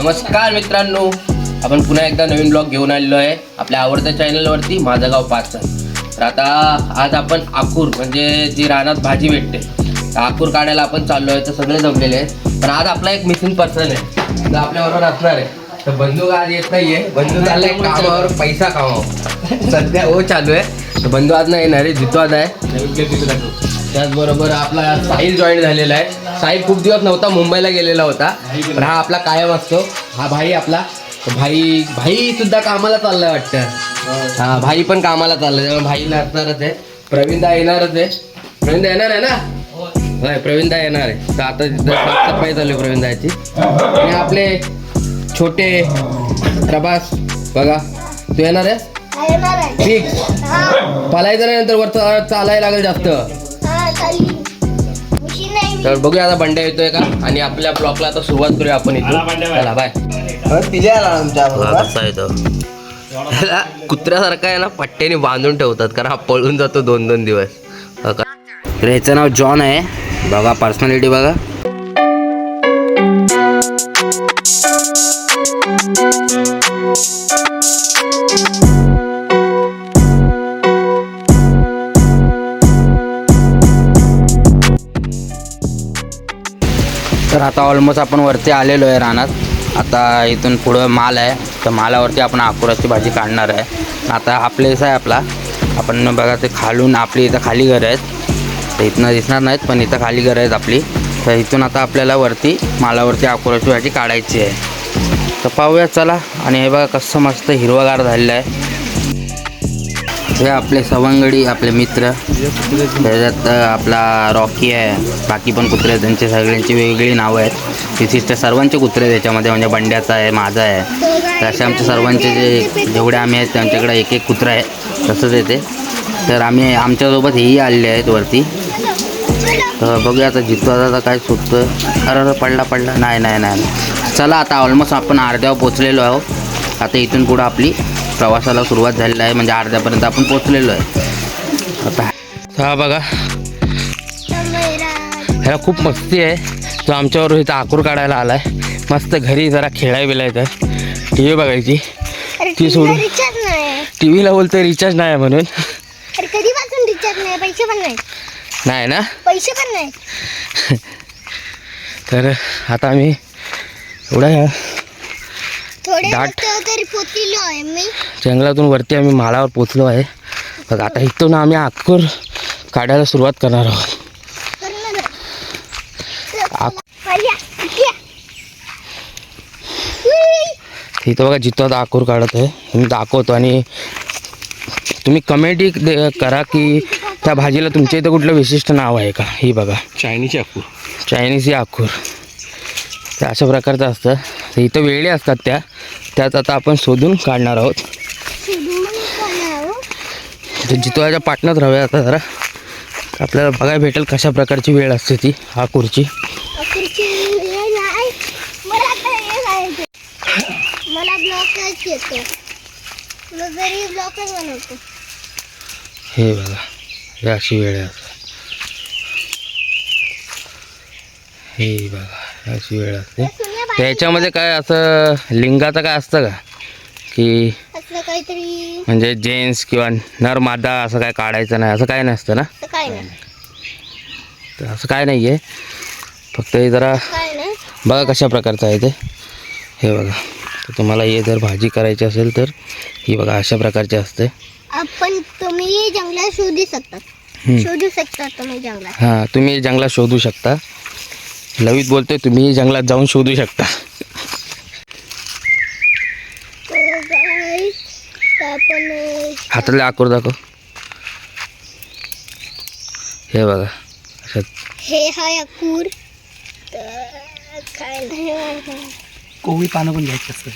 नमस्कार मित्रांनो, आपण पुन्हा एकदा नवीन ब्लॉग घेऊन आलेलो आहे आपल्या आवडत्या चॅनलवरती माझं गाव पाचन. तर आता आज आपण आकूर म्हणजे जी रानात भाजी भेटते तर आकूर काढायला आपण चाललो आहे. तर सगळे जमलेले आहेत, पण आज आपला एक मिसिंग पर्सन आहे जो आपल्याबरोबर असणार आहे. तर बंधू आज येत नाहीये, बंधू चाललाय कामावर, पैसा कामावर सध्या हो चालू आहे. तर बंधू आज नाही येणार आहे, जितो आज आहे. त्याचबरोबर आपला साहिल जॉईन झालेला आहे. साहिल खूप दिवस नव्हता, मुंबईला गेलेला होता, पण हा आपला कायम असतो. हा भाई आपला भाई सुद्धा कामाला चाललाय वाटतं. हा भाई पण कामाला चाललाय, त्यामुळे भाईला असणारच आहे. प्रवीणदा येणारच आहे. प्रवीणदा येणार आहे ना? होय, प्रवीणदा येणार आहे. तर आता साफसफाई चालू आहे प्रवीणदाची. आणि आपले छोटे प्रभास बघा, तू येणार आहे फिक्स. पलायचं नाही, नंतर वर चालायला लागेल जास्त. तर बघूया आता बंड्या येतोय का, आणि आपल्या ब्लॉकला आता सुरुवात करूया आपण इथून. चला बाय. कसा येतो त्याला कुत्र्यासारखा आहे ना, पट्ट्याने बांधून ठेवतात कारण हा पळून जातो 2-2 दिवस. तर ह्याचं नाव जॉन आहे बघा, पर्सनॅलिटी बघा. तर आता ऑलमोस्ट आपण वरती आलेलो आहे रानात. आता इथून पुढं माल आहे, तर मालावरती आपण आकुराची भाजी काढणार आहे. आता हा प्लेस आहे आपला. आपण बघा ते खालून आपली इथं खाली घरं आहेत, तर इथनं दिसणार नाहीत, पण इथं खाली घरं आहेत आपली. तर इथून आता आपल्याला वरती मालावरती आकुराची भाजी काढायची आहे. तर पाहूया चला. आणि हे बघा कसं मस्त हिरवगार झालेलं आहे. हे आपले सवंगडी, आपले मित्र. त्याच्यात आपला रॉकी आहे, बाकी पण कुत्रे आहेत, त्यांचे सगळ्यांची वेगवेगळी नावं आहेत. विशिष्ट सर्वांचे कुत्रे त्याच्यामध्ये, म्हणजे बंड्याचा आहे, माझा आहे. तर असे आमचे सर्वांचे जेवढे आम्ही आहेत त्यांच्याकडे एक एक कुत्रा आहे, तसंच येते. तर आम्ही आमच्यासोबत हेही आलेले आहेत वरती. तर बघूया आता जितो आता काय सुटतं. अरे पडला नाही. चला आता ऑलमोस्ट आपण अर्ध्यावर पोचलेलो आहोत. आता इथून पुढं आपली प्रवासाला सुरुवात झालेली आहे, म्हणजे अर्ध्यापर्यंत आपण पोचलेलो आहे. आता हा बघा, ह्याला खूप मस्ती आहे. तो आमच्यावर इथं आकूर काढायला आला आहे. मस्त घरी जरा खेळाय बिलायचं, टी व्ही बघायची. ती सोडून टी व्हीला बोलतोय रिचार्ज नाही म्हणून. कधीपासून रिचार्ज नाही, पैसे पण नाही. नाही ना, पैसे पण नाही. तर आता आम्ही एवढा दाट तरी पोचलो आहे मी. जंगलातून वरती आम्ही मालावर पोचलो आहे. बघ आता इथून आम्ही आकूर काढायला सुरुवात करणार आहोत. इथं बघा जितो आता आकूर काढत आहे, मी दाखवतो. आणि तुम्ही कमेंट करा की त्या भाजीला तुमच्या इथं कुठलं विशिष्ट नाव आहे का. ही बघा चायनीज आकूर, चायनीज आकूर. तर अशा प्रकारचं असतं. तर इथं वेळी असतात त्यात आता आपण शोधून काढणार आहोत. तर जितवाच्या पाटणात राहूया आता जरा, आपल्याला बघायला भेटेल कशा प्रकारची वेळ असते ती आकूरची. मला ब्लॉकच येतो, घरी ब्लॉकच बनवतो. हे बघा, हे अशी वेळ आहे. हे बघा अशी वेळ असते. त्याच्यामध्ये काय असं लिंगाचं काय असतं का, की असं काहीतरी म्हणजे जेंट्स किंवा नर मादा असं काय काढायचं नाही, असं काय नसतं ना. काय नाही, तर असं काय नाही आहे. फक्त हे जरा काय नाही. बघा कशा प्रकारचं आहे ते. हे बघा, तर तुम्हाला हे जर भाजी करायची असेल तर ही बघा अशा प्रकारची असते. आपण तुम्ही जंगलात शोधू शकता तुम्ही जंगलात. हां, तुम्ही जंगलात शोधू शकता. लवित बोलतोय, तुम्ही जंगलात जाऊन शोधू शकता. आपण हातातले आकूर दाखव. हे बघा अशा. हे हाय अकूर. काय नाही, कोवळी पानं पण घ्यायची असतात.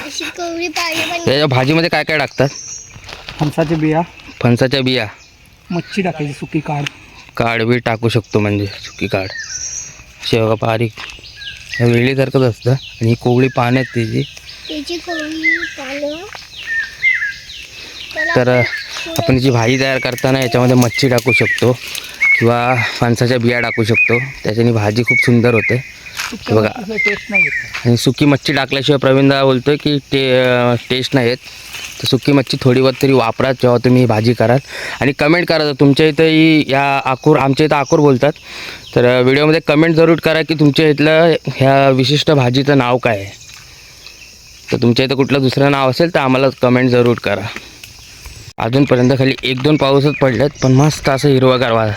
अशी कवळी पाणी पण. त्याच्या भाजीमध्ये काय काय टाकतात? फणसाच्या बिया, फणसाच्या बिया, मच्छी टाकायची, सुकी काड बी टाकू शकतो, म्हणजे सुकी काड. असे बघा बारीक वेळीसारखंच असतं. आणि ही कोवळी पानं आहेत त्याची कोवळी पानं. तर आपण जी भाजी तयार करताना याच्यामध्ये मच्छी टाकू शकतो किंवा फणसाच्या बिया टाकू शकतो, त्याच्याने भाजी खूप सुंदर होते. सुक्या बघा. मच्छीचं टेस्ट नाही येत. आणि सुकी मच्छी टाकल्याशिवाय प्रवीणदा बोलतोय की टेस्ट नाही येत. तर सुकी मच्छी थोडी बहुत तरी वापरा जेव्हा तुम्ही भाजी कराल. आणि कमेंट करा तुमच्या इथंही या आकूर, आमच्या इथं आकूर बोलतात, तर व्हिडिओमध्ये कमेंट जरूर करा की तुमच्या इथलं ह्या विशिष्ट भाजीचं नाव काय आहे. तर तुमच्या इथं कुठलं दुसरं नाव असेल तर आम्हाला कमेंट जरूर करा. अजूनपर्यंत खाली 1-2 पाऊसच पडलेत, पण मस्त असं हिरवागार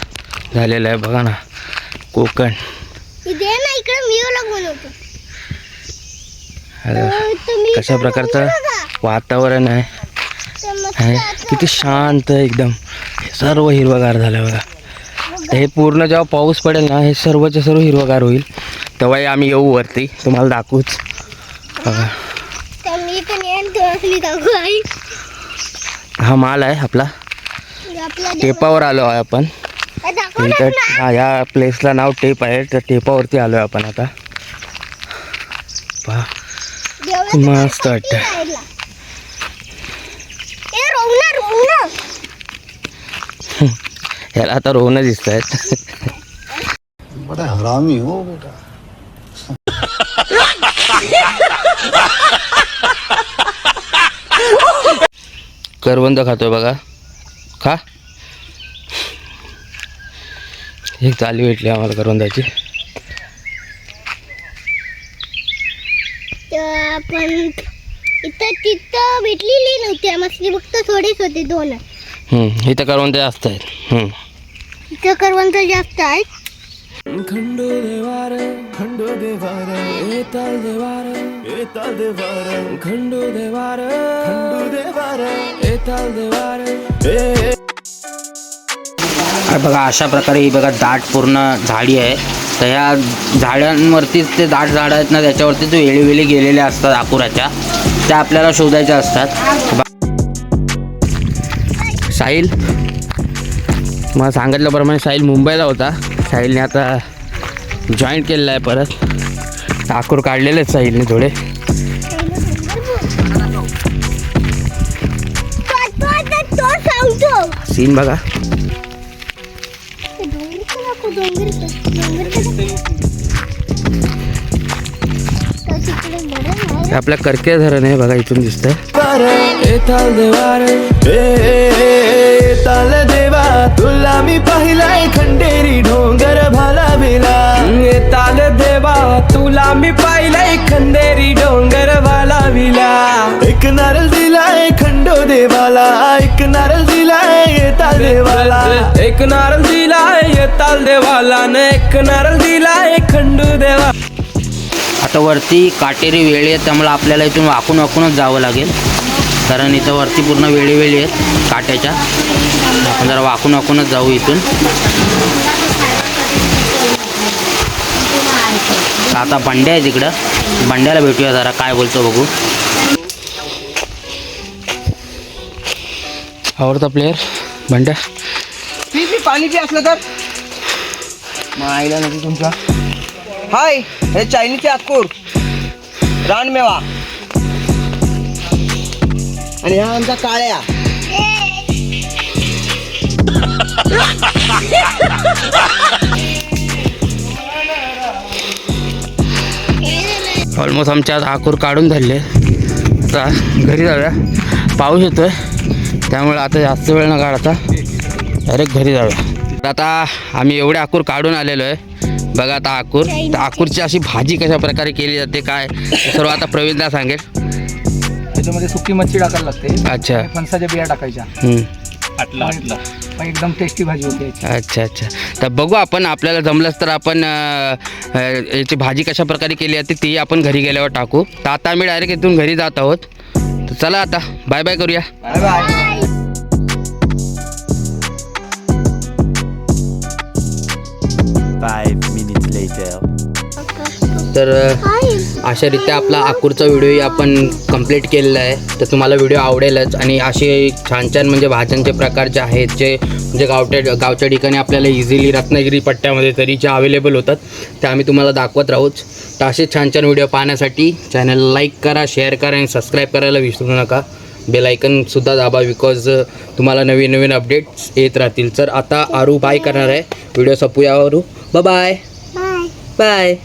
झालेलं आहे बघा ना कोकण. इथे ना इकडे मी व्लॉग बनवतो. अरे, कशा प्रकारचं वातावरण आहे. किती शांत एकदम, सर्व हिरवगार झालं बघा. हे पूर्ण जेव्हा पाऊस पडेल ना हे सर्वच्या सर्व हिरवगार होईल, तेव्हाही आम्ही येऊ वरती तुम्हाला दाखवूच बघा. तर मी पण येईन तुला दाखवू आई. हा माल आहे आपला. आपला टेपावर आलो आहे आपण. दाखव इथं या प्लेसला नाव टेप आहे, तर टेपावरती आलो आहे आपण आता. पहा मस्त वाटतं. याला आता रोहन दिसत आहेत. बड़ा हरामी हो बेटा. करवंद खातोय बघा. खा. एक चाली भेटली आम्हाला करवंदाची. आपण इथं तिथं भेटलेली नव्हती मछली, फक्त थोडीच होती 2. इथं करवंद जास्त आहेत. इथं करवंद जास्त आहेत. खंडो देवार खंडो देवार एताल देवार एताल देवार खंडो देवार खंडो देवार एताल देवार बघा अशा प्रकारे ही बघा दाट पूर्ण झाडी आहे. तर ह्या झाडांवरतीच ते दाट झाडं आहेत ना, त्याच्यावरती जो वेळी गेलेले असतात आकुराच्या, त्या आपल्याला शोधायच्या असतात. साहिल मला सांगितल्याप्रमाणे साहिल मुंबईला होता. साहिलने आता जॉईन केलेलं आहे परत. आकूर काढलेले आहेत साहिलने थोडे. सीन बघा. हे आपल्या करके धरण आहे बघा, इथून दिसतंय. एताल देवार एताल देवा तुला मी पाहिलाय खंडेरी डोंगर भालाविला. एताल देवा तुला मी पाहिलाय खंडेरी डोंगर भालाविला. एक नारळ दिलाय खंडो देवाला, एक नारळ दिलाय एताल देवाला. एक नारळ दिलाय एताल देवाला न एक नारळ दिलाय खंडू देवा. आता वरती काटेरी वेळी आहेत, त्यामुळे आपल्याला इथून वाकूनच जावं लागेल, कारण इथं वरती पूर्ण वेळी आहेत काट्याच्या. आपण जरा वाकूनच जाऊ इथून. आता बंड्या आहे तिकडं, बंड्याला भेटूया जरा काय बोलतो बघू. आवडता प्लेयर बंड्या. पाणी बी असलं तर मायला नाही तुमचा. हाय, हे चायनीजचे आकूर रानमेवा आणि हा आमचा काळ्या. ऑलमोस्ट आमच्या आज आकूर काढून झाले. आता घरी जाऊया, पाऊस येतोय त्यामुळे आता जास्त वेळ न काढता डायरेक्ट घरी जाऊया. आता आम्ही एवढे आकूर काढून आलेलो आहे बघा. आता आकूर, तर आकूरची अशी भाजी कशा प्रकारे केली जाते काय सर्व आता प्रवीणला सांगेल. त्याच्यामध्ये सुकी मच्छी टाकायला लागते. अच्छा. फणसाच्या बिया टाकायच्या. एकदम टेस्टी भाजी होते याची. अच्छा. तर बघू आपण, आपल्याला जमलंच तर आपण याची भाजी कशा प्रकारे केली जाते ती आपण घरी गेल्यावर टाकू. तर आता आम्ही डायरेक्ट इथून घरी जात आहोत. तर चला आता बाय बाय करूया. Bye bye. तर अशारित्या आपला आकूरचा व्हिडिओही आपण कंप्लीट केलेला आहे. तर तुम्हाला व्हिडिओ आवडेलच. आणि असे छान म्हणजे भाज्यांचे प्रकार जे आहेत जे म्हणजे गावच्या ठिकाणी आपल्याला इझिली रत्नागिरी पट्ट्यामध्ये तरीचे अवेलेबल होतात, ते आम्ही तुम्हाला दाखवत राहूच. तर असे छान व्हिडिओ पाहण्यासाठी चॅनलला लाईक करा, शेअर करा आणि सबस्क्राईब करायला विसरू नका. बेल आयकनसुद्धा दाबा, बिकॉज तुम्हाला नवीन अपडेट्स येत राहतील. तर आता आरू बाय करणार आहे. व्हिडिओ संपूया आरू. Bye bye.